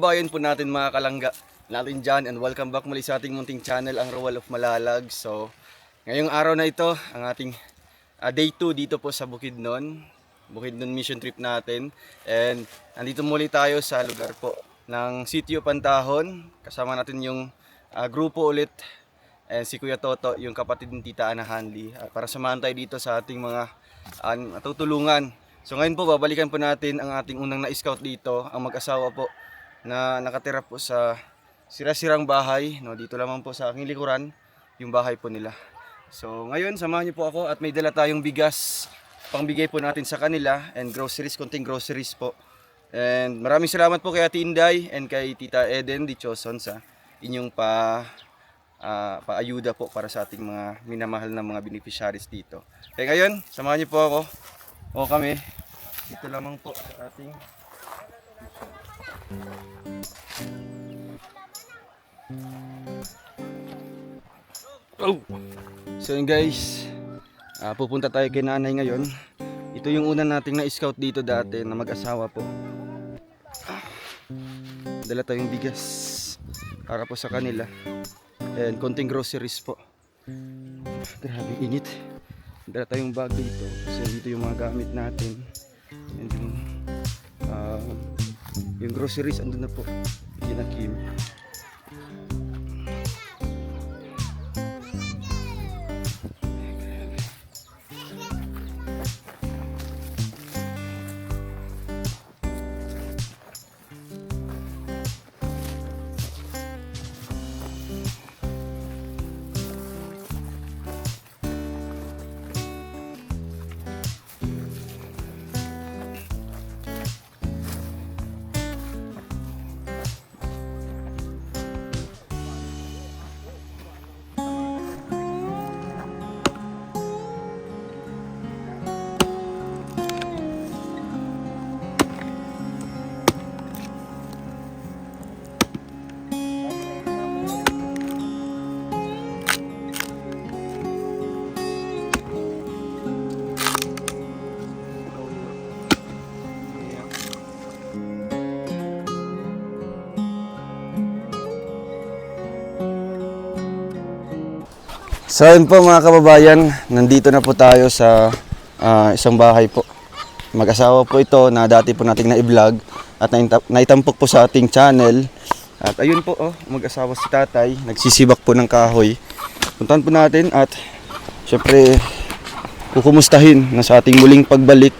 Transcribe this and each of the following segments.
kababayan po natin, mga kalangga natin dyan, and welcome back muli sa ating munting channel, ang Roel of Malalag. So ngayong araw na ito, ang ating day 2 dito po sa Bukidnon mission trip natin. And nandito muli tayo sa lugar po ng Sitio Pantahon. Kasama natin yung grupo ulit, and si Kuya Toto, yung kapatid ni Tita Ana Hanley, para samahan tayo dito sa ating mga tutulungan. So ngayon po, babalikan po natin ang ating unang na-scout dito, ang mag-asawa po na nakatira po sa sira-sirang bahay, no? Dito lamang po sa aking likuran, yung bahay po nila. So ngayon, samahan niyo po ako at may dala tayong bigas, pangbigay po natin sa kanila, and groceries, konting groceries po. And maraming salamat po kay Ate Inday and kay Tita Eden Dichoson sa inyong paayuda po para sa ating mga minamahal na mga beneficiaries dito. Kaya ngayon, samahan niyo po ako o kami dito lamang po sa ating So yun guys, pupunta tayo kay nanay ngayon. Ito yung una nating na-scout dito dati na mag-asawa po. Dala tayong bigas para po sa kanila, and konting groceries po. Grabe init. Dala tayong bag dito kasi dito yung mga gamit natin, and yung groceries andun na po kina Kim. So yun po mga kababayan, nandito na po tayo sa isang bahay po. Mag-asawa po ito na dati po nating na-vlog at naitampok po sa ating channel. At ayun po, mag-asawa si tatay, nagsisibak po ng kahoy. Puntahan po natin at syempre kukumustahin na sa ating muling pagbalik.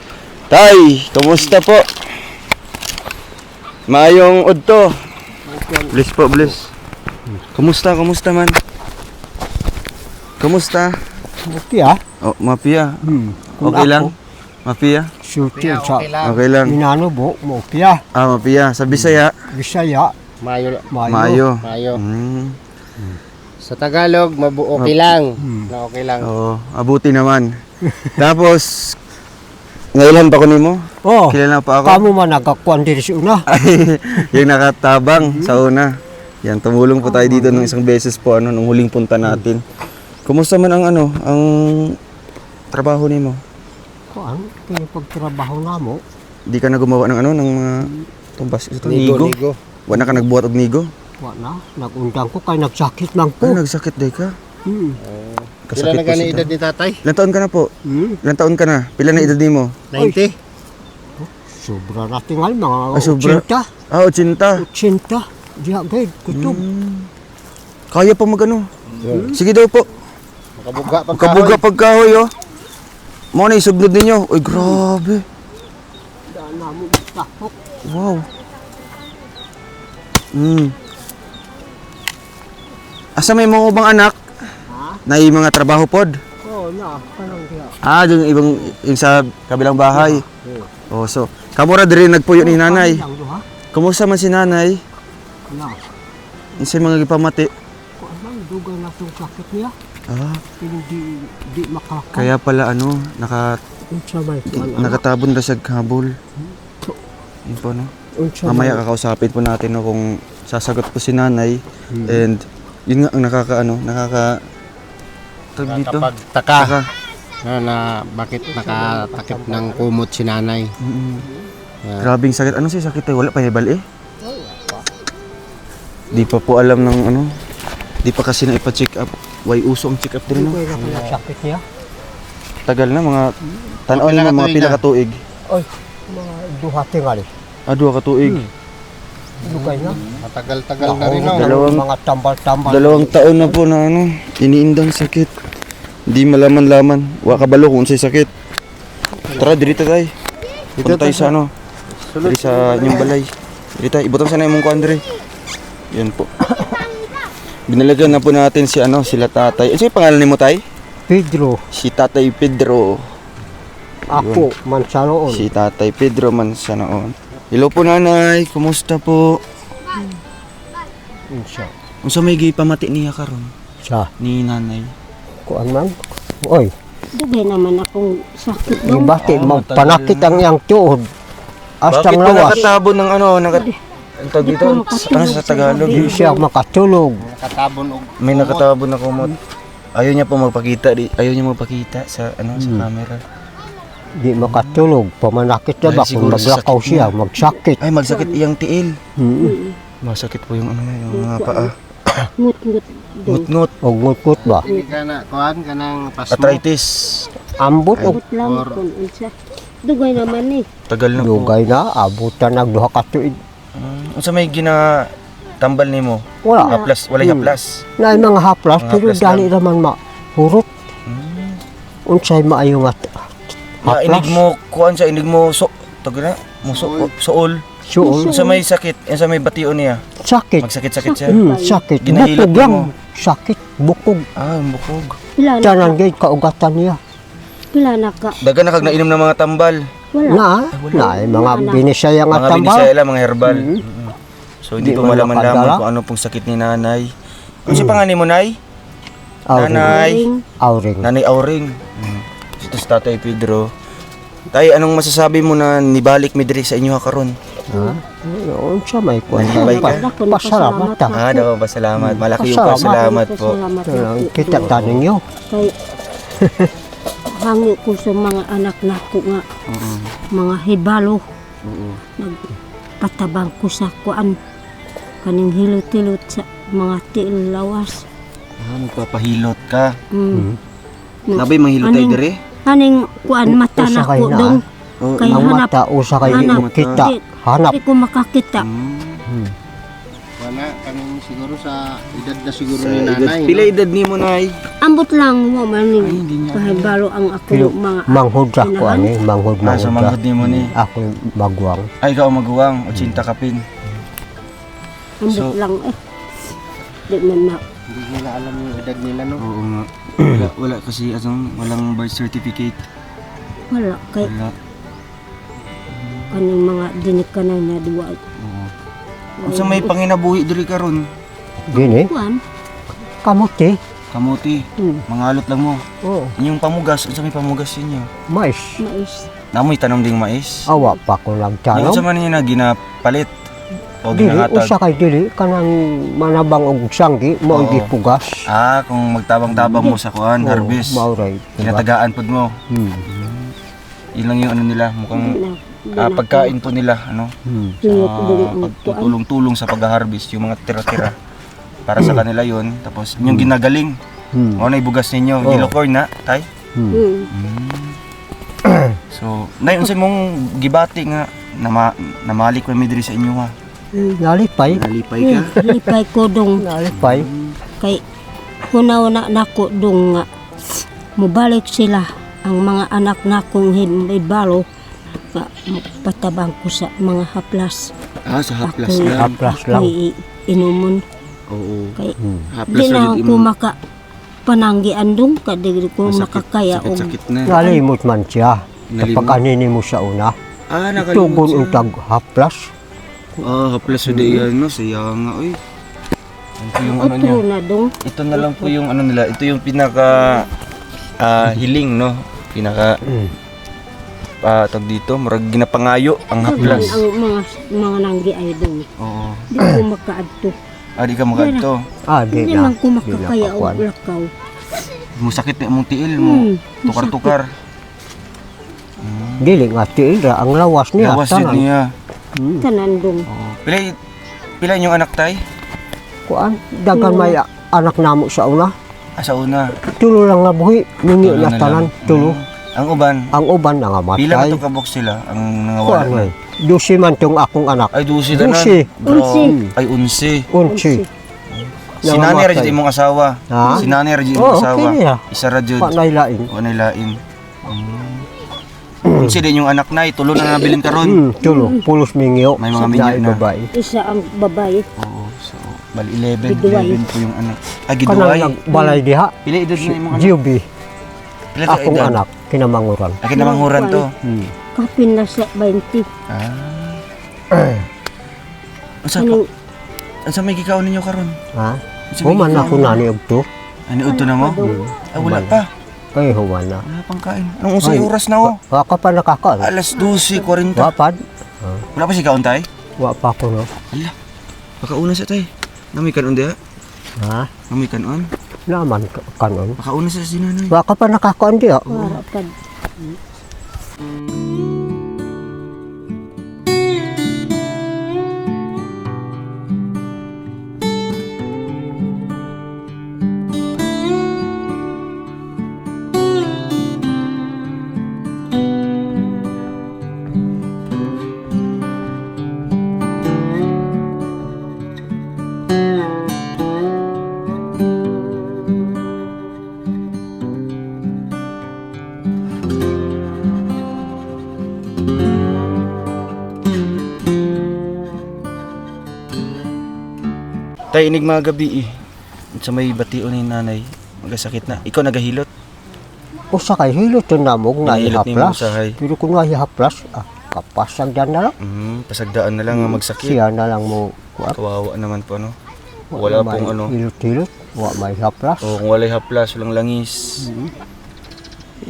Tay, kumusta po? Maayong udto. Bless po, bless. Kumusta man? Kumusta? Okay Oh, mapia. Okay lang? Mapia? Shooting sa Okay lang. Minano mo okay Mapia. Sa Bisaya? Bisaya. Mayo. Sa Tagalog, okay lang. Okay lang. Oo, abuti naman. Tapos, ngailan pa ko nimo? Oh, Kilala pa ako? kamo man nagkakuan diri sa una. Yung nakatabang sa una. Yan, tumulong po tayo dito ng isang beses po, nung huling punta natin. Kumusta man ang trabaho nimo? Kuan, kaya pagtrabaho namo. Di ka na gumawa ng ng mga tumbas ito, nigo? Wala ka nagbuhat og nigo? Wala, nagundang ko kay nagsakit man ko. Nagsakit day ka? Pila na gani edad ni tatay? Ilang taon ka na po? Ilang taon ka na? Pila na edad nimo? 90? Sobra natin nga, mga sobra. 80. 80. Diya gayud, kutob. Kaya pa Sige daw po. Makabuga pagkahoy Mo na isublod ninyo. Uy, grabe. Daan namo takok. Wow. Asa may mga ubang anak? Na mga trabaho pod? Oh, kanang diya. Yung yung sa kabilang bahay. So, kamura diri nagpuyo ni nanay. Kumusta man si nanay? Insay mga gipamati? Kuan man dugay na tong sakit niya. Di makaka. Kaya pala nakatabon na sa habol. Yun po Mamaya kakausapin po natin kung sasagot po si nanay. And yun nga ang Nakakapagtaka na bakit nakatakip ng kumot si nanay. Grabing sakit. Ano siya sakit? Wala pa hebal Di pa po alam ng ano. Di pa kasi na ipa-check up. Why uso ang check up din no? Dugay na pala sakit niya. Tagal na mga tanaw Pila na ka mga tuig pila na? ka tuig. Ay, mga duha tingali. Duha ka tuig. Dugay na. Matagal-tagal na rin, no? Dalawang- Mga tambal-tambal. 2 taon na po na ano, iniindang sakit. Di malaman-laman. Wa kabalo kung unsay sakit. Tara, dito tayo. Dito tayo sa ano. Dito sa inyong balay. Dito tayo. Ibutang sana yung kuan dire. Yan po. Binalagan na po natin si ano, sila tatay. Ano yung pangalan ni mo tay? Pedro, Si Tatay Pedro. ako, Mansanoon. Si Tatay Pedro Mansanaon. Hello po nanay, kumusta po? Insya. Unsa may gipamati niya karon Sa, ni nanay? kuan man. Oy, Dugay naman akong sakit di dong. ba panakit ang iyang tuod. Bakit Astang po lawas. nakatabo ng ano, ang tawag dito? Ano sa Tagalog? Di siya makatulog. Nakatabon og May nakatabo na kumot. Ayaw niya po magpakita, ayaw niya magpakita sa ano sa camera. Di makatulog. Pamanakit na Dahil ba kung siguro sa maglakaw sakit siya, niya. magsakit. Ay, magsakit iyang tiil. Mm. Masakit po yung ano yung mga paa. Ngut-ngut dong. Ngut-ngut, O ngut-ngut ba? Hindi ka na, kuhan ka ng pasmo. arthritis. Ambot o Ngut lang kung unsa. Dugay naman eh. Tagal na po. dugay na, abutan nagduha ka tuig. Unsa may gina tambal nimo? Wala. Haplas, walay haplas. Na mga haplas, Mga pero haplas dali naman mahurot. Unsay maayo nga Na inig mo kuan sa inig mo so taga na mo sool. Suol, Unsa may sakit, unsa may bation niya? sakit. Magsakit-sakit siya. Sakit. Ginahilot Bukog lang. mo. Sakit. Bukog. Ah, bukog. Pila na Tanan gay kaugatan niya. pila na ka. Daga na kag nainom ng mga tambal. Wala. Na, mga binisaya nga Mga tambal. binisaya lang, mga herbal. So hindi Di ko man malaman-laman makadala. kung ano pong sakit ni nanay. Ano si pangalan mo, nay? Auring. Nanay. Auring. Nanay Auring. Ito si Tatay Pedro. Tay, anong masasabi mo na nibalik mi diri sa inyo ha karon? Ha? Unsa may kuwan. Nalibay ka? Pasalamat ta. Ah, daw pasalamat. Malaki yung Pasalamat. pasalamat po. Salamat Kailangan na kita tanin niyo. Kay hangi ko sa mga anak nako nga mga hibalo. Nagpatabang ko sa kuan kaning hilot-hilot sa mga tiil lawas. Ah, magpapahilot ka. Nabay Aning- manghilot tayo diri? Haning kuan mata Usa na kay ko na, dong Oo. kay Ang hanap mata usa kay di hanap. mo kita. Hanap. di ko makakita. Wala, kanang siguro sa edad na siguro Sa ni edad. nanay. Pila edad ni mo, nay? Ambot lang mo maning pahibalo ang ako Pero mga manghod ra ko ani, manghod Ah, sa manghod. manghod ni mo ni. Ako magwang. Ay, ikaw maguwang. 80 kapin. ambot So- lang eh. Di man na Hindi nila alam yung edad nila, no? Oo nga. Wala kasi walang birth certificate. wala kay Wala. kaning mga dinikanan na duwa. Oo. Unsa may panginabuhi diri karon? Dini, Kuan kamuti. Kamuti. Mangalot lang mo. Oh, Inyong pamugas, unsa may pamugas inyo? mais. mais. Namoy tanom ding mais. Awa pa ko lang Ano sa tanom. man niya na ginapalit o Dili, ginahatag? usa kay dili kanang manabang og sanggi mo Oo. di pugas. Ah, kung magtabang-tabang mo sa kuan, harvest. Mauray. Kinatagaan pod mo. Yun lang yung ano nila, mukhang pagkain po nila, ano? Tuyot dili ang kuan. Pagtutulong-tulong sa pag-harvest, yung mga tira-tira. Para sa kanila yon. Tapos yung ginagaling, ano na ibugas ninyo, yellow corn na, tay? So, nay, unsay mong gibati nga, namalik ko diri sa inyo ha. Nalipay. Nalipay ka? Lipay ko dong Nalipay. kay hunaw na nako dong nga mubalik sila ang mga anak nakong hibalo nga patabang ko sa mga haplas. Ah, sa haplas Ako- lang. Haplas lang. Inumon Oo. kay Haplas di na lang ako maka pananggian dong kadigri ko makakaya og Sakit na. Nalimot man siya. Nalimot? Kapag anini mo sa una. Ah, Tugon nakalimot ang siya. tag haplas. Ah, haplas sa yan, no? Sayang nga, oy. Ito po yung ano niya. otro na dong Ito na lang po yung ano nila. Ito yung pinaka hiling, no? Pinaka tag dito, murag ginapangayo ang Daghan haplas. ang mga nanggi ay dong Oo. di ko makaadto Ah, di ka makadto. Di di na. man ko makakaya Di na og pakuan. lakaw. Musakit na mong tiil mo. Tukar-tukar. Dili nga tiil ra ang lawas niya. Lawas yun tanan. niya. Tanan dong Oo. Pila yung anak tay? kuan dagan may anak namo sa una. Sa una. Tulo lang nga buhi, ningi Tulo na na tanan, lang. tulo. Ang uban, Ang uban na nga pila matay. man itong kabok sila ang Kuan nangawala. may. 12 man tong akong anak. Ay, 12 na Unsi. Ay, 11. Unsi. Si Nanay Rajid imong asawa. Ha? Si Nanay Rajid Oh, imong asawa. okay niya. Isa Rajid. Pa nailain. O nailain. Unsi din yung anak na, tulo na nabilin karon. Tulo, pulos mingyo. May mga sa mingyo dahil na. babae. Isa ang babae. Oo, so bali 11, Giduway. 11 po yung anak. Ah, Kanang giduway. nagbalay diha. Pila edad na imong anak? GUB, Pila ka akong edad? anak, kinamanguran. Akin namang huran to. Kapin na sa 20. Ah. Unsa pa? Kaning Unsa may gikaon ninyo karon? Ha? Unsa may Human gikaon? ako nani og to. Ani udto na mo? Ah, wala pa. Ay, human na. Wala pang kain. Anong unsay oras na oh? Wa ka pa nakakaon. Alas 12:40. Wapad. Wala pa si kaon tay? Wa pa ko no. Ala. Pakauna sa tay. Nami kanon dia. Ha? Nami kanon. Naman kanon. Pakauna sa si nanay. Wa ka pa nakakaon diha. para pag Tay inig mga gabi eh. Sa may bation ni nanay. Magasakit na. Ikaw nagahilot. Usa kay hilot to namog na Hinahilot ni mo ihaplas. usahay. Pero kung nga ihaplas, kapasag dyan na lang. Pasagdaan na lang nga magsakit. Siya na lang mo kuat. Kawawa naman po ano. Wala pong ano. Hilot-hilot. Wa may haplas. O kung walay haplas, walang langis.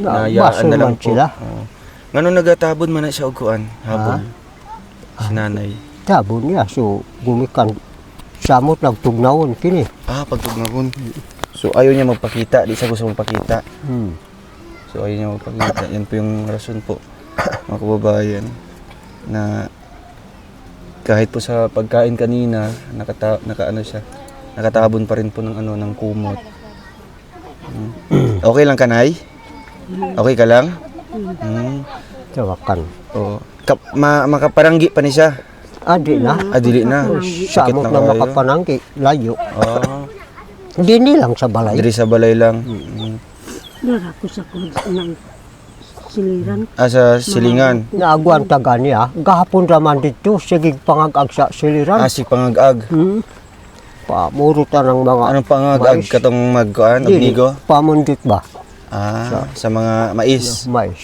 Na, Nayaan baso na lang man po. sila. Oo. Ngano nagatabon man na siya og kuan? Habol. Si nanay. Tabo niya. So, gumikan. Samot lang tugnawon kini. Pagtugnagon. So ayaw niya magpakita, di siya gusto magpakita. So ayaw niya magpakita. Yan po yung rason po, mga kababayan, na kahit po sa pagkain kanina, nakatabon pa rin po ng ng kumot. Okay lang kanay? Okay ka lang? Tawakan. Oo. Makaparanggi pa ni siya. Adi na. Dili na. Sakit Samot na na kayo. makapanangki. Layo. Ah, Hindi nilang sa balay. diri sa balay lang. dara ko sa kod ng siliran. Sa silingan. Naaguan taga niya. Gahapon raman dito. Sige pangagag sa siliran. Si pangagag. Pamurutan ng mga Anong pangagag mais. katong magkuan, Dili, ognigo? pamundit ba? Sa mga mais. Mais.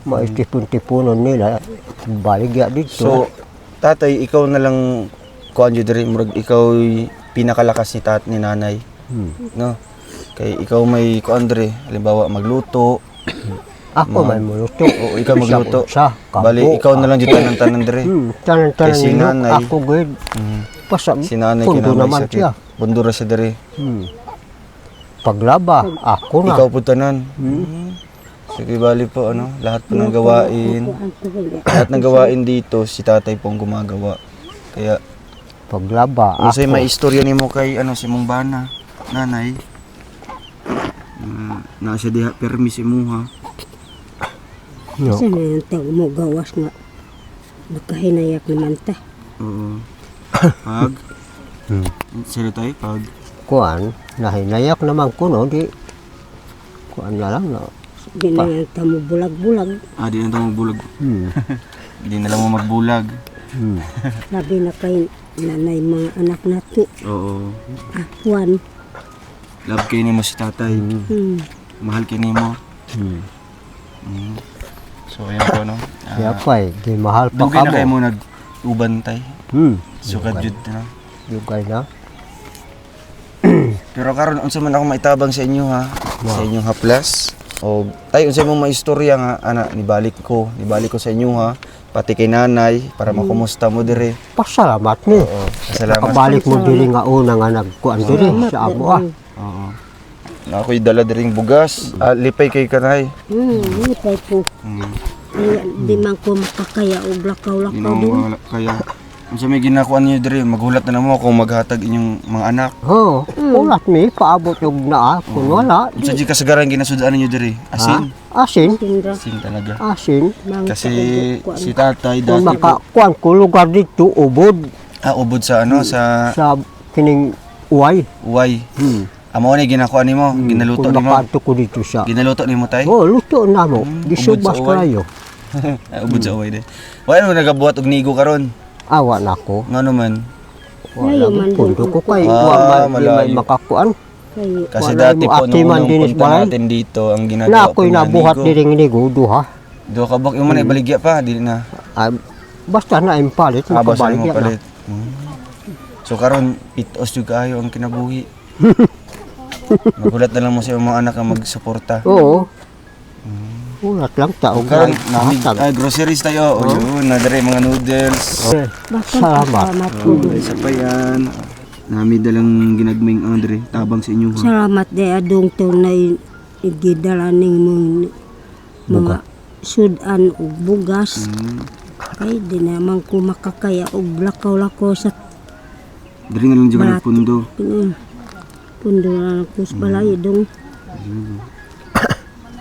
Mais tipon-tipunon nila. Baligya dito. So, tatay, ikaw na lang kuan jud diri, murag ikaw pinakalakas ni nanay. No? Kay ikaw may kuan diri, halimbawa magluto. Ako may muluto. Oo, ikaw magluto. Sa kampo. Bali, ikaw na lang jud tanan-tanan diri. Tanan-tanan Kay si ninyo. nanay. Ako gud. Pasang Si nanay pundo kinamay naman sakit. siya. Bundura siya diri. Paglaba, ako na. Ikaw po tanan. Sige, bali po lahat po ng gawain. Lahat ng gawain dito si tatay pong gumagawa. Kaya Paglaba, kung sa'yo ako. may istorya nimo kay si Mong Bana, nanay. Nasa diha permis imuha. No. Sa na yung tao mo gawas nga. Nakahinayak naman ta. Oo. Pag. Sila tayo pag. Kuan, nahinayak naman ko no. Di, kuan na lang no. Di na yung tao mo bulag-bulag. Di na tayo magbulag. Di na lang mo magbulag. Labi na kay nanay mga anak nato. Oo. Akuan. Love kayo nimo si tatay. Mahal kayo nimo. So ayan po Kaya pa eh, di mahal pa Dugay ka na kayo mo. mo nag-ubantay. Sukad jud na. Dugay na. Pero karon unsa man ako maitabang sa inyo ha, sa inyong haplas. O tay unsa mo maistorya nga ana nibalik ko sa inyo ha, pati kay nanay para makumusta mo dire. Pasalamat ni. Salamat. Kabalik mo dili nga una nga nagkuan diri sa amo ah. Oo. Na ako'y dala diring bugas. Lipay kay kanay. Lipay po. Di man ko makakaya o Di lakaw-lakaw na din. kaya Unsa may ginakuan niyo diri? Maghulat na namo kung maghatag inyong mga anak. Oh, ulat mi paabot og naa kun wala. Unsa di kasagaran ginasudaan niyo diri? Asin? Asin, Sindra. Asin talaga. asin. Kasi si tatay Kung dati po, makakuan ko lugar dito ubod ubod sa ano sa sa kining uway. uway. Hmm. Amo ni ginakuan nimo, ginaluto Kung nimo. makaadto ko dito sa. Ginaluto nimo tay? Oh, luto na mo. ubod Gisubas sa uway. kayo. Ubod sa uway de. Wala mo nagabuhat og nigo karon. Awa na ko. Ngano man? Wala man mo pundo ko kay Ah, wa may malayo. makakuan. Kay Kasi Wala dati mo po ate nung man unang dinis punta balay. natin dito ang Na ginagawa ako'y po nabuhat nigo. diring nigo duha. Do ka bak yung man ibaligya pa dili na. Ah, basta na impalit Basta makabalik mo na. palit. So karon pitos jud kaayo ang kinabuhi. Magulat na lang mo sa iyong mga anak ang magsuporta. Oo. Ulat lang taog Karon na nami groceries tayo. O yun, na dere mga noodles. Salamat. Isa pa yan. Nami dalang ginagming Andre tabang sa inyo. Ha? Salamat day adong to na igidala ning mga sudan ug bugas. Kay di naman ko makakaya og lakaw-lakaw sa Dere na lang dyan Balat. pundo. pundo na ko sa balay dong.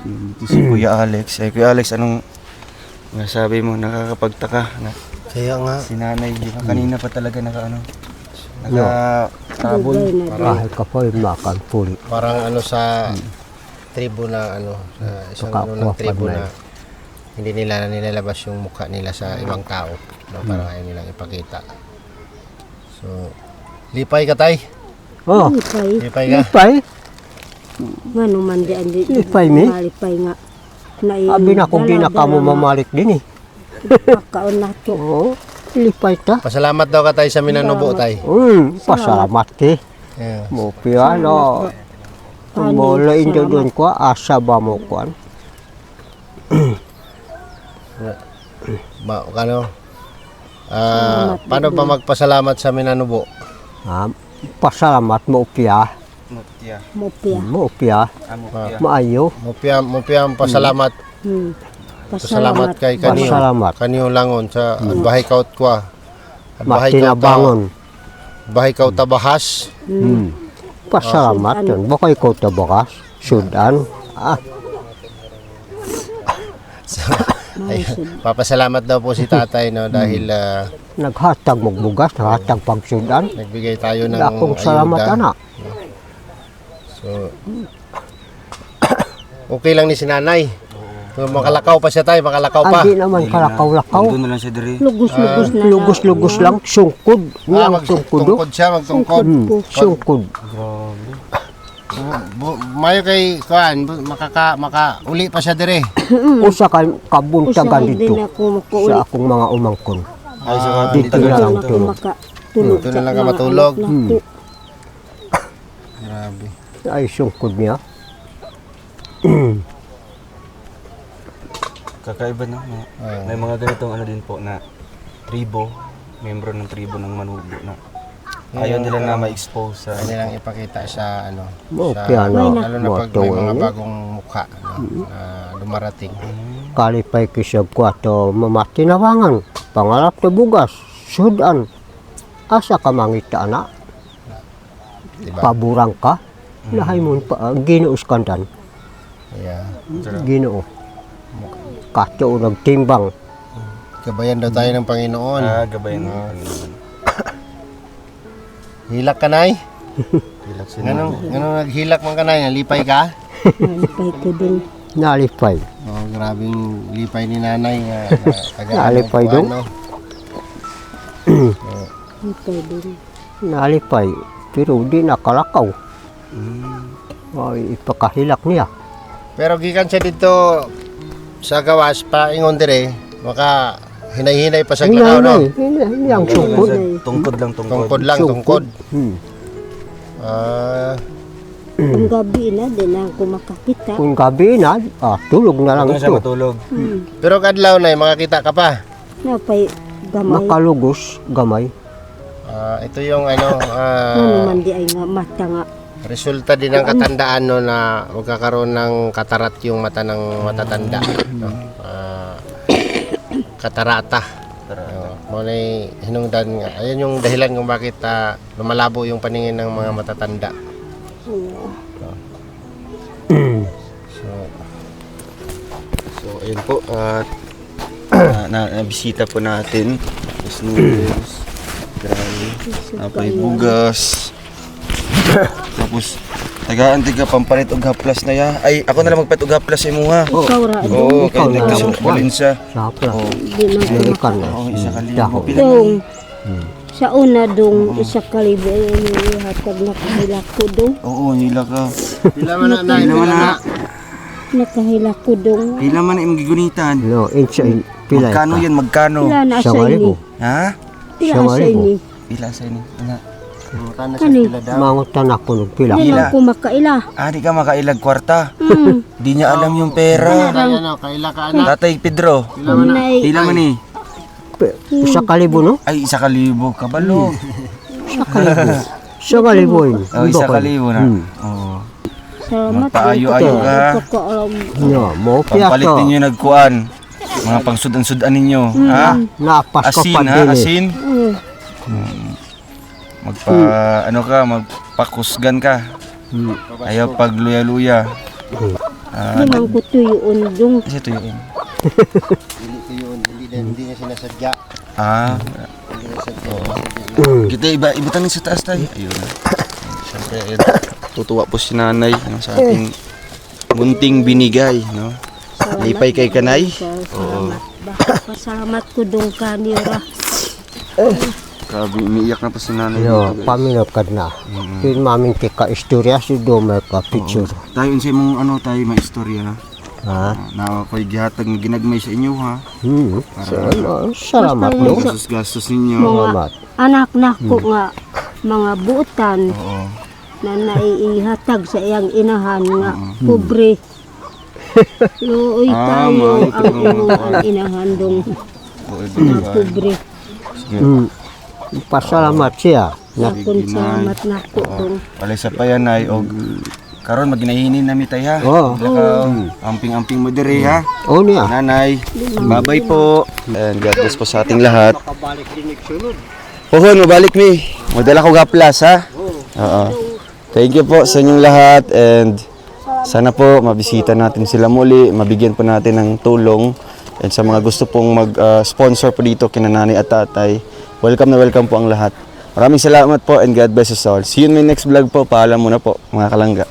Ito si Kuya Alex. Kuya Alex, anong nasabi mo? Nakakapagtaka na Kaya nga, si nanay. Di ba? Kanina pa talaga nakatabon. Dugay na day. Kahit ka pa yung makan puli. parang ano sa tribo na ano, sa isang ano ng tribo na hindi nila nilalabas yung mukha nila sa ibang tao. No? Parang ayaw nilang ipakita. So, lipay ka tay. Oh, Lipay. Lipay ka. lipay. Ngano man di andi. Lipay mi? Lipay nga. Na Abi na kung di na ka mo mamalik din eh. Pagkaon na to. Oo, lipay ta. Pasalamat daw ka tay sa minanubo tay. Pasalamat ke. Yeah. Mo piano. Mo lain doon ko asa ba mo kuan. Ano? Paano ba magpasalamat sa minanubo? Pasalamat mo piya. Mutya. Mopya. Mo piya. Mutya. Maayo. Mupiyam pasalamat. Pasalamat kay kaniyo. Pasalamat. Kaniyo langon sa bahay kaut kwa. At bahay kaut Matinabangon. bahay kaut tabahas. Pasalamat yun. Baka ikaw tabakas. Sudan. Ay, papasalamat daw po si tatay no dahil Naghatag mo bugas. Naghatag pag Sudan. nagbigay tayo ng Dakong salamat ayuda. anak. So, okay lang ni si nanay. So, makalakaw pa siya tayo, makalakaw pa. Adi naman kalakaw-lakaw. Doon na lang siya dere. Lugos-lugos na. Lugos-lugos lang. Sungkod. Niyang sungkod. Magtungkod siya, magtungkod. Sungkod. Mayo kay kuan, makauli pa siya dire. Usa ka kabuntagan Usahay dito din ako makuuli. sa akong mga umangkon. Ay sa Dito na lang Ako tulog. makatulog. Dito na lang ka matulog. Naku. Grabe. Ay sungkod niya. kakaiba no. May mga ganitong ano din po na tribo, membro ng tribo ng Manubo na ayaw nila na ma-expose sa Kaya nilang ipakita sa ano, Mo sa, piano. lalo na pag may mga bagong mukha na dumarating. Kalipay kisab ko ato mamatinawangan. Pangarap na bugas. Sudan. Asa ka mangita na. Diba? Paburang ka. Lahay mo pa. Ginuos kandan. Kaya Ginoo. Kato nagtimbang. gabayan daw tayo ng Panginoon. gabayan ng Panginoon. Hilak ka nay? Relax yun. Ganun naghilak man ka nay, nalipay ka? Nalipay ko din. Nalipay. Oh, grabing lipay ni nanay nga. Nalipay daw? Nalipay din. Nalipay. Pero di nakalakaw. Ay, ipakahilak niya. Pero gikan siya dito sa gawas pa ingon dire, maka hinay-hinay pa sa lakaw no. Hinay. Ang sungkod. Tungkod lang tungkod. Tungkod lang, tungkod. Ang gabi na din ako makakita. Kung gabi na, tulog na lang Doon na siya ito. matulog. Pero kadlaw na makakita ka pa. Napay gamay. Makalugos, gamay. Ito yung ano, Ano man di ay nga mata nga. resulta din ng katandaan no na magkakaroon ng katarat yung mata ng matatanda. No? Katarata. Muna hinungdan nga. Ayan yung dahilan kung bakit lumalabo yung paningin ng mga matatanda. So, ayun po. At nabisita po natin. Tapos noodles. Apay bugas. Tapos, taga pampalit og haplas na ya. Ay, ako na lang magpalit og haplas sa imo ha. Ikaw ra Oo, Ikaw kaya na. nagkasulin siya. Sapla. Di man ko Ikan na. Oo, isa ka Dahon. libo. Pila dong. Sa una dong isa kalibo yung hatag nakahilak ko dong. Oo, hila ka. Pila man na, Pila man na. Nakahilak ko dong. Pila man na imong gigunitan. No, insa pila. Magkano yan, magkano? Pila na sa Sa ini. Ha? Pila Sa sa walibo. ini. Pila sa ini? Ano? Kani. Mangutan ako ng pila. Di Pila. man ko makaila. Ah, di ka makailag kwarta. Hmm. Di niya alam yung pera. Kaila ka anak. Tatay Pedro. Nay, Pila man eh. Isa kalibo no? Ay, 1,000. Kabalo. Isa kalibo yun. Oh, 1,000 na. Oo. salamat. Magpaayo-ayo ka. Pagkaalam. No, mo Pampalit piyato. ninyo nagkuan. Mga pangsudan-sudan ninyo. Ha? Napas ko Asin pa ha? din eh. Asin? Magpakusgan ka. Ayaw pag luya-luya. Di man ko tuyuon dong. Kasi ito yun. Hindi niya sinasadya. Ah. Kita ibutan sa taas tayo. Ayun. Siyempre, ayun. Tutuwa po si nanay no, sa ating munting binigay. No? Lipay kay kanay. Salamat ba? Pasalamat ko dong kanira. Grabe, umiiyak na po si nanay. Yo, dito, guys. paminapad na. Yun mamin tika istorya si Domer ka picture. Tayo unsay mong ano tayo maistorya. Ha? Na ako'y gihatag ng ginagmay sa inyo ha. Salamat no. Gastos ninyo. Salamat. Anak na ko nga mga buutan Oo. na naiihatag sa iyang inahan nga pobre. Looy tayo ang imong inahan dong Oo, nga pobre. Pasalamat siya. Akon salamat na ko dong. Walay sa payanay og karon maginahinin nami tay ha. Oo. Amping-amping mo diri ha. O niya. Nanay, babay po. And God bless po sa ating lahat. Pohon, mabalik mi. Madala ko gaplas ha. Oo. Thank you po sa inyong lahat and sana po mabisita natin sila muli, mabigyan po natin ng tulong. And sa mga gusto pong mag-sponsor po dito kina nanay at tatay, welcome na welcome po ang lahat. Maraming salamat po and God bless us all. See you in my next vlog po. Paalam muna po mga kalangga.